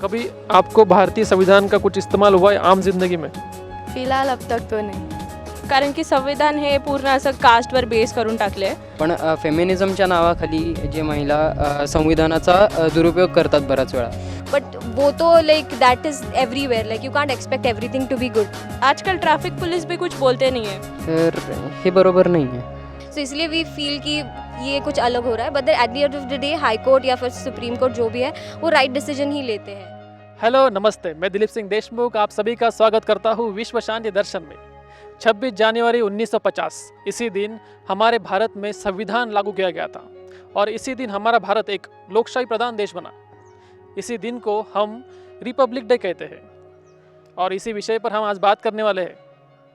कभी आपको भारतीय संविधान का कुछ इस्तेमाल हुआ है आम जिंदगी में? फिलहाल अब तक तो नाही. कारण की संविधान हे पूर्ण असं कास्टवर बेस करून टाकले आहे. पण फेमिनिझमच्या नावाखाली जे महिला संविधानाचा दुरुपयोग करतात बऱ्याच वेळा. बट वो तो like that is everywhere, like you can't expect everything to be good. आजकल ट्रैफिक पुलिस भी कुछ बोलते नहीं है. तर हे बरोबर नाही आहे. सो इसलिए वी फील कि ये कुछ अलग हो रहा है, but at the end of the day high court या फिर सुप्रीम कोर्ट जो भी है वो राइट डिसीजन ही लेते हैं. हेलो नमस्ते, मैं दिलीप सिंह देशमुख आप सभी का स्वागत करता हूँ विश्व शांति दर्शन में. 26 जनवरी 1950 इसी दिन हमारे भारत में संविधान लागू किया गया था और इसी दिन हमारा भारत एक लोकशाही प्रधान देश बना. इसी दिन को हम रिपब्लिक डे कहते हैं और इसी विषय पर हम आज बात करने वाले हैं.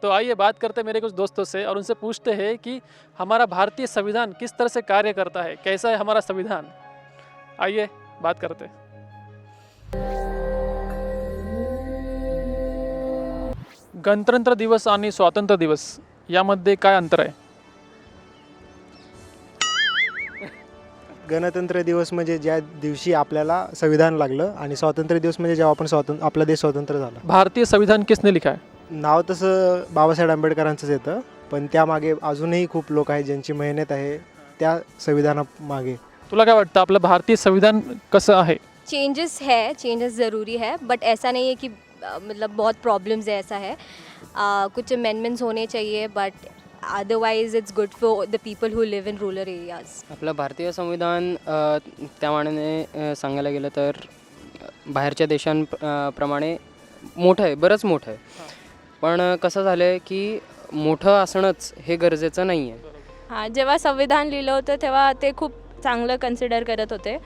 तो आइए बात करते हैं मेरे कुछ दोस्तों से और उनसे पूछते हैं कि हमारा भारतीय संविधान किस तरह से कार्य करता है, कैसा है हमारा संविधान. आइए बात करते हैं. गणतंत्र दिवस आणि स्वातंत्र्य दिवस यामध्ये काय अंतर आहे? गणतंत्र दिवस म्हणजे ज्या दिवशी आपल्याला संविधान लागलं आणि स्वातंत्र्य दिवस म्हणजे जेव्हा आपण आपला देश स्वतंत्र झाला. भारतीय संविधान किसने लिखा है? नाव तसं बाबासाहेब आंबेडकरांचंच येतं, पण त्यामागे अजूनही खूप लोक आहेत ज्यांची मेहनत आहे त्या संविधानामागे. तुला काय वाटतं आपलं भारतीय संविधान कसं आहे? चेंजेस है, चेंजेस ज़रूरी है, बट ऐसा नहीं है कि मतलब बहुत प्रॉब्लम्स है, ऐसा है. कुछ अमेंडमेंट्स होने चाहिए, but otherwise it's good for the people who live in rural areas. आपलं भारतीय संविधान त्या मानाने सांगायला गेलं तर बाहेरच्या देशांप्रमाणे मोठं आहे, बरंच मोठं आहे. पण कसं झालं आहे की मोठं असणंच हे गरजेचं नाही आहे. हां, जेव्हा संविधान लिहिलं होतं तेव्हा ते खूप चांगलं कन्सिडर करत होते,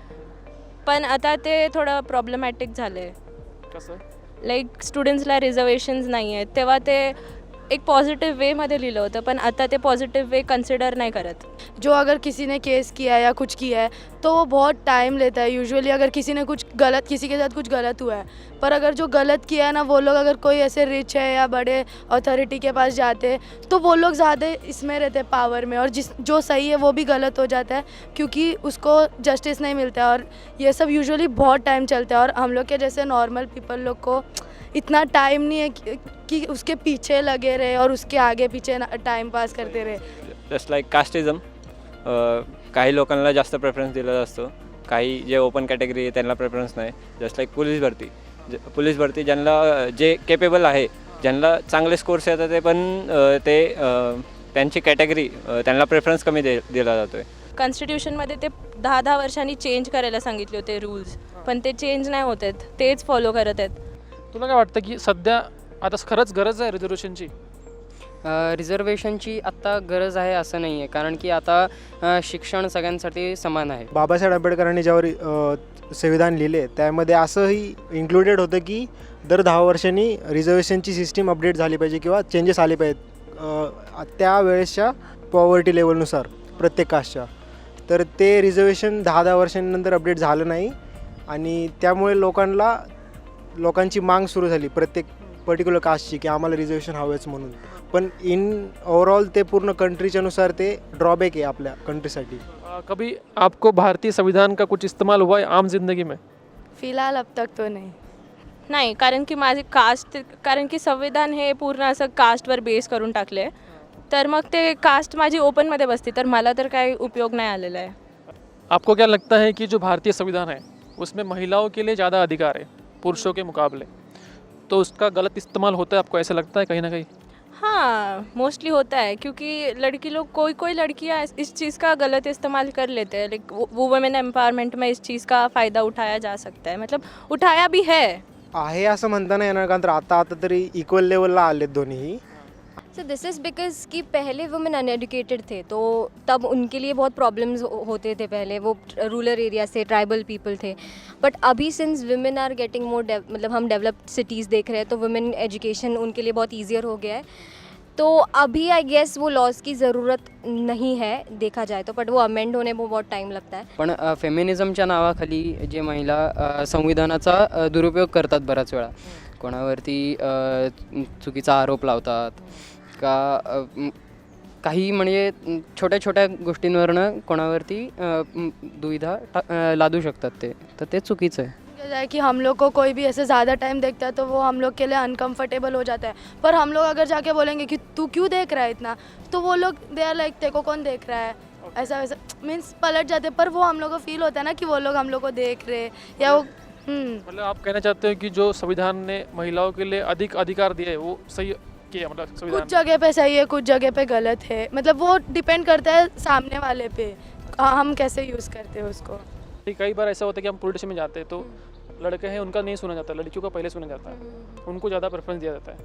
पण आता ते थोडं प्रॉब्लेमॅटिक झालं आहे. कसं? लाईक स्टुडंट्सला रिझर्वेशन्स नाही आहेत, तेव्हा ते एक पॉझिटिव्ह वेमध्ये लिहिलं होतं, पण आता ते पॉझिटिव्ह वे कन्सिडर नहीं करत. जो अगर किसी ने केस किया है या कुछ किया है तो वो बहुत टाइम लेता है. यूजुअली अगर किसी ने कुछ गलत, किसी के साथ कुछ गलत हुआ है, पर अगर जो गलत किया है ना वो लोग अगर कोई ऐसे रिच है या बड़े अथॉरिटी के पास जाते हैं तो वो लोग ज़्यादा इसमें रहते हैं पावर में, और जो सही है वो भी गलत हो जाता है क्योंकि उसको जस्टिस नहीं मिलता है. और ये सब यूजुअली बहुत टाइम चलता है और हम लोग के जैसे नॉर्मल पीपल लोग को इतना टाइम नहीं है कि उसके पीछे लगे रहे और उसके आगे पीछे टाइम पास करते रहे. जस्ट लाईक कास्टिझम, काही लोकांना जास्त प्रेफरन्स दिला असतो, काही जे ओपन कॅटेगरी आहे त्यांना प्रेफरन्स नाही. जस्ट लाईक पोलीस भरती ज्यांना जे केपेबल आहे, ज्यांना चांगले स्कोर्स येतात ते पण ते त्यांची कॅटेगरी त्यांना प्रेफरन्स कमी दिला जातो आहे. कॉन्स्टिट्यूशनमध्ये ते 10-10 वर्षांनी चेंज करायला सांगितले होते रूल्स, पण ते चेंज नाही होत आहेत, तेच फॉलो करत आहेत. तुला काय वाटतं की सध्या आता खरंच गरज आहे रिझर्वेशनची? रिझर्वेशनची आत्ता गरज आहे असं नाही आहे, कारण की आता शिक्षण सगळ्यांसाठी समान आहे. बाबासाहेब आंबेडकरांनी ज्यावर संविधान लिहिले त्यामध्ये असंही इन्क्लुडेड होतं की दर 10 वर्षांनी रिझर्वेशनची सिस्टीम अपडेट झाली पाहिजे किंवा चेंजेस आले पाहिजेत त्यावेळेसच्या पॉवर्टी लेवलनुसार प्रत्येक कास्टच्या. तर ते रिझर्वेशन 10-10 वर्षांनंतर अपडेट झालं नाही आणि त्यामुळे लोकांची मांग सुरू झाली प्रत्येक पर्टिक्युलर कास्टची की आम्हाला रिझर्वेशन हवंच म्हणून. पण इन ओवरऑल ते पूर्ण कंट्रीच्यानुसार ते ड्रॉबॅक आहे आपल्या कंट्रीसाठी. कभी आपको भारतीय संविधान का कुछ इस्तेमाल हुआ है आम जिंदगी में? फिलहाल अब तक तो नाही. नाही, कारण की माझे कास्ट, कारण की संविधान हे पूर्ण असं कास्टवर बेस करून टाकले, तर मग ते कास्ट माझी ओपनमध्ये बसते, तर मला तर काही उपयोग नाही आलेला आहे. आपको क्या लगता है कि जो भारतीय संविधान है उसमें महिलाओं के लिए ज़्यादा अधिकार है पुरुषों के मुकाबले, तो उसका गलत इस्तेमाल होता है आपको ऐसा लगता है कहीं ना कहीं? हाँ, मोस्टली होता है, क्योंकि लड़की लोग, कोई लड़कियाँ इस चीज़ का गलत इस्तेमाल कर लेते हैं. लाइक वुमेन एम्पावरमेंट में इस चीज़ का फ़ायदा उठाया जा सकता है, मतलब उठाया भी है असं म्हणता नाही येणार, कारण तर आता तरी इक्वल लेवलला आलेत दोन्ही. सो दिस इज़ बिकॉज कि पहले वुमेन अनएडुकेटेड थे, तो तब उनके लिए बहुत प्रॉब्लम्स होते थे. पहले वो रूरल एरिया से ट्राइबल पीपल थे, बट अभी since women are getting more मतलब हम डेवलप्ड सिटीज़ देख रहे हैं तो वुमेन एजुकेशन उनके लिए बहुत ईजियर हो गया है. तो अभी आई गेस वो लॉज की ज़रूरत नहीं है देखा जाए तो, बट वो अमेंड होने में बहुत टाइम लगता है. पण फेमिनिझमच्या नावाखाली जे महिला संविधानाचा दुरुपयोग करतात बऱ्याच वेळा, कोणावरती चुकीचा आरोप लावतात का काही म्हणजे छोट्या छोट्या गोष्टींवरनं कोणावरती दुविधा लादू शकतात ते, तर ते चुकीचं आहे. देखा जाए कि हम लोग को कोई भी ऐसे ज़्यादा टाइम देखता है तो वो हम लोग के लिए अनकंफर्टेबल हो जाता है, पर हम लोग अगर जाके बोलेंगे कि तू क्यों देख रहा है इतना, तो वो लोग दे आर लाइक तेरे को कौन देख रहा है, ऐसा वैसा मीन्स पलट जाते हैं। पर वो हम लोग को फील होता है ना कि वो लोग हम लोग को देख रहे या वो मतलब आप कहना चाहते हैं कि जो संविधान ने महिलाओं के लिए अधिक अधिकार दिए वो सही किया, मतलब कुछ संविधान जगह पे सही है, कुछ जगह पे गलत है, मतलब वो डिपेंड करता है सामने वाले पे, हम कैसे यूज़ करते हैं उसको। कई बार ऐसा होता है कि हम पॉलिटिक्स में जाते हैं तो लड़के हैं उनका नहीं सुना जाता, लड़कियों का पहले सुना जाता है, उनको ज़्यादा प्रेफरेंस दिया जाता है,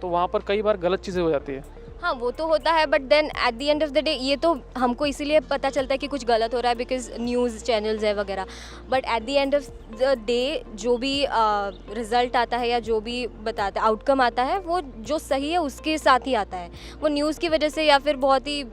तो वहाँ पर कई बार गलत चीज़ें हो जाती है। हाँ वो तो होता है, but then at the end of the day ये तो हमको इसीलिए पता चलता है कि कुछ गलत हो रहा है बिकॉज न्यूज़ चैनल्स है वगैरह, but at the end of the day जो भी रिज़ल्ट आता है या जो भी बताता है आउटकम आता है वो जो सही है उसके साथ ही आता है। वो न्यूज़ की वजह से या फिर बहुत ही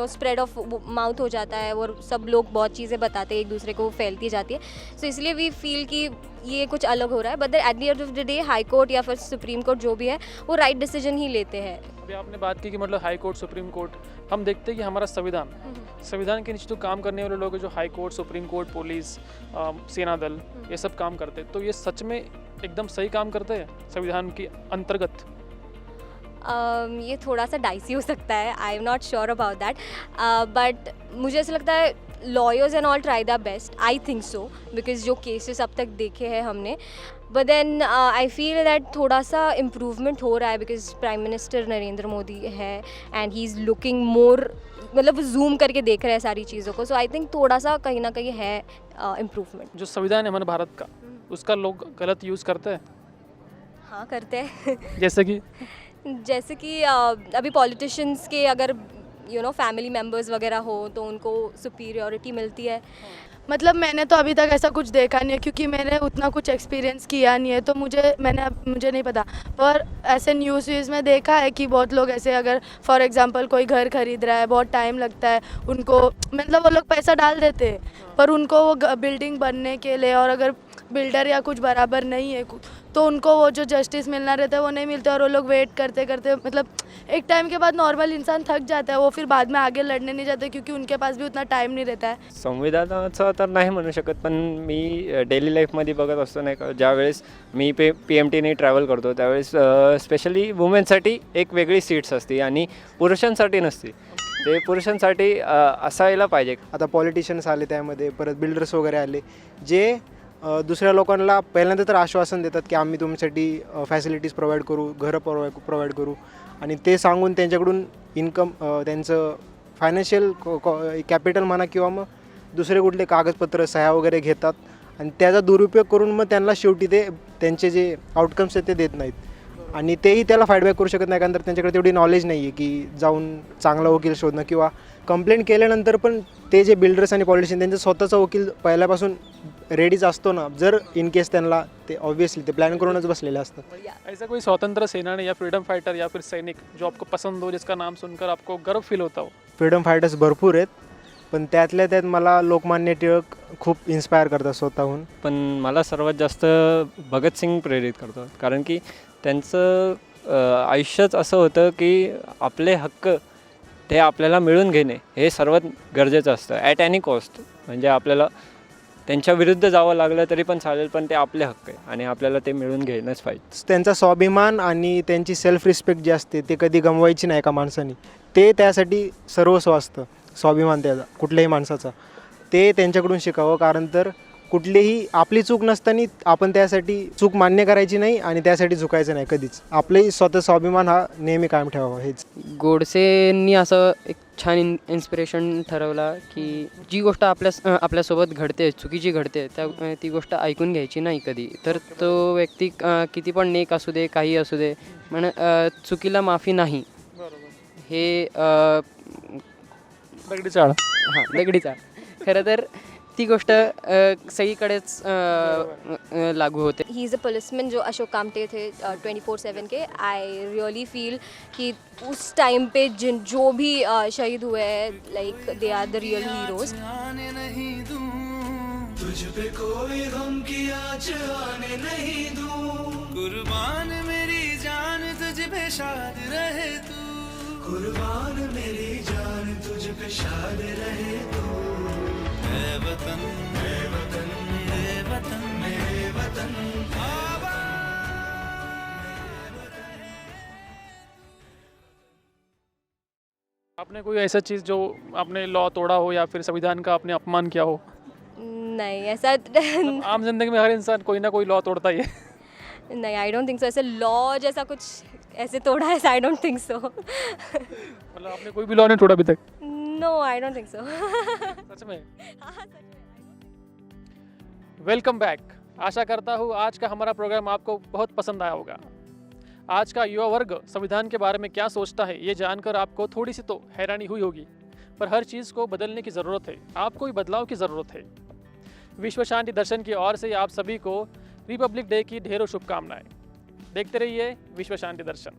स्प्रेड ऑफ माउथ हो जाता है और सब लोग बहुत चीज़ें बताते हैं एक दूसरे को, फैलती जाती है, सो इसलिए वी फील कि ये कुछ अलग हो रहा है। But at the end of the day high court या फिर सुप्रीम कोर्ट जो भी है वो राइट डिसीजन ही लेते हैं। अभी आपने बात की कि मतलब हाई कोर्ट सुप्रीम कोर्ट, हम देखते हैं कि हमारा संविधान के नीचे जो काम करने वाले लोग हैं, जो हाई कोर्ट सुप्रीम कोर्ट पुलिस सेना दल ये सब काम करते हैं, तो ये सच में एकदम सही काम करते हैं संविधान के अंतर्गत? ये थोड़ा सा डाइसी हो सकता है, I am not sure about that, but मुझे ऐसा लगता है lawyers and all try the best, I think so, because जो केसेस अब तक देखे हैं हमने, but then I feel that थोड़ा सा इम्प्रूवमेंट हो रहा है because prime minister Narendra Modi है and he is looking more, मतलब जूम करके देख रहे हैं सारी चीज़ों को, सो आई थिंक थोड़ा सा कहीं ना कहीं है इम्प्रूवमेंट। जो संविधान है हमारे भारत का, उसका लोग गलत यूज़ करते हैं? हाँ करते हैं जैसे कि अभी पॉलिटिशियंस के अगर फैमिली मेम्बर्स वगैरह हो तो उनको सुपीरियॉरिटी मिलती है। मतलब मैंने तो अभी तक ऐसा कुछ देखा नहीं है क्योंकि मैंने उतना कुछ एक्सपीरियंस किया नहीं है, तो मुझे नहीं पता, पर ऐसे न्यूज़ व्यूज़ में देखा है कि बहुत लोग ऐसे अगर फॉर एग्जांपल कोई घर खरीद रहा है, बहुत टाइम लगता है उनको, मतलब वो लोग पैसा डाल देते हैं पर उनको वो बिल्डिंग बनने के लिए, और अगर बिल्डर या कुछ बराबर नहीं है तो उनको वो जो जस्टिस मिलना रहता है वो नहीं मिलता, और वो लोग वेट करते करते मतलब एक टाइम के बाद नॉर्मल इंसान थक जाता है, वो फिर बाद में आगे लढणे नहीं जाते क्योंकि उनके पास भी उतना टाइम नहीं रहता है। संविधानाचं तर नाही म्हणू शकत, पण मी डेली लाईफमध्ये बघत असतो नाही का, ज्यावेळेस मी PMTने ट्रॅव्हल करतो त्यावेळेस स्पेशली वुमेनसाठी एक वेगळी सीट्स असते आणि पुरुषांसाठी नसते, ते पुरुषांसाठी असायला पाहिजे। आता पॉलिटिशियन्स आले त्यामध्ये, परत बिल्डर्स वगैरे आले जे दुसऱ्या लोकांना पहिल्यांदा तर आश्वासन देतात की आम्ही तुमच्यासाठी फॅसिलिटीज प्रोव्हाइड करू, घरं प्रोव्हाइड करू, आणि ते सांगून त्यांच्याकडून इन्कम त्यांचं फायनान्शियल कॅपिटल म्हणा किंवा मग दुसरे कुठले कागदपत्र सह्या वगैरे घेतात आणि त्याचा दुरुपयोग करून मग त्यांना शेवटी ते त्यांचे जे आउटकम्स आहेत ते देत नाहीत, आणि तेही त्याला फाईडबॅक करू शकत नाही कारण तर त्यांच्याकडे तेवढी नॉलेज नाही आहे की जाऊन चांगला वकील शोधणं, किंवा कंप्लेंट केल्यानंतर पण ते जे बिल्डर्स आणि पॉलिटिशियन त्यांचा स्वतःचा वकील पहिल्यापासून रेडीच असतो ना, जर इन केस त्यांना ते ऑब्वियसली ते प्लॅन करूनच बसलेले असतात। ऐसा कोई स्वतंत्र सेनानी या फ्रीडम फाइटर या फिर सैनिक जो आपको पसंद हो, जिसका नाम सुनकर आपको गर्व फील होता हो? फ्रीडम फायटर्स भरपूर आहेत, पण त्यातल्या त्यात मला लोकमान्य टिळक खूप इन्स्पायर करतात स्वतःहून। पण मला सर्वात जास्त भगतसिंग प्रेरित करतात, कारण की त्यांचं आयुष्यच असं होतं की आपले हक्क ते आपल्याला मिळवून घेणे हे सर्वात गरजेचं असतं ॲट एनी कॉस्ट, म्हणजे आपल्याला त्यांच्या विरुद्ध जावं लागलं तरी पण चालेल, पण ते आपले हक्क आहे आणि आपल्याला ते मिळवून घेणंच पाहिजे। त्यांचा स्वाभिमान आणि त्यांची सेल्फ रिस्पेक्ट जी असते ते कधी गमवायची नाही एका माणसाने, ते त्यासाठी सर्वस्व असतं, स्वाभिमान त्याचा कुठल्याही माणसाचा, ते त्यांच्याकडून शिकावं, कारण तर कुठलीही आपली चूक नसताना आपण त्यासाठी चूक मान्य करायची नाही आणि त्यासाठी झुकायचं नाही कधीच, आपले स्वतः स्वाभिमान हा नेहमी कायम ठेवावा हेच। गोडसेंनी असं एक छान इन्स्पिरेशन ठरवला की जी गोष्ट आपल्यासोबत घडते, चुकीची घडते, ती गोष्ट ऐकून घ्यायची नाही कधी, तर तो व्यक्ती किती पण नेक असू दे, काही असू दे, चुकीला माफी नाही, हे दगडी चाळ। हां, दगडी चाळ। खरं तर ती गोष्ट सगळीकडेच लागू होते। ही इज़ अ पुलिसमैन जो अशोक कामटे थे 24/7 के, आई रियली फील कि उस टाइम पे जो भी शहीद हुए हैं, like they are the real heroes. तुझ पे कोई गम की आँच आने नहीं दूं, कुर्बान मेरी जान तुझ पे शाद रहे तू, कुर्बान मेरी जान तुझ पे शाद रहे तू, ऐ वतन ऐ वतन ऐ वतन। आपने कोई ऐसा चीज़ जो आपने लॉ तोड़ा हो या फिर संविधान का आपने अपमान किया हो? नहीं ऐसा मतलब आम जिंदगी में हर इंसान कोई ना कोई लॉ तोड़ता ही है। नहीं, आई डोंट थिंक सो। ऐसे लॉ जैसा कुछ ऐसे तोड़ा है, आई डोंट थिंक सो। मतलब आपने कोई भी लॉ नहीं तोड़ा अभी तक? No, I don't think so. सच में? Welcome back. आशा करता हूँ आज का हमारा प्रोग्राम आपको बहुत पसंद आया होगा। आज का युवा वर्ग संविधान के बारे में क्या सोचता है ये जानकर आपको थोड़ी सी तो हैरानी हुई होगी, पर हर चीज़ को बदलने की ज़रूरत है, आपको भी बदलाव की ज़रूरत है। विश्व शांति दर्शन की ओर से आप सभी को रिपब्लिक डे की ढेरों शुभकामनाएं। देखते रहिए विश्व शांति दर्शन।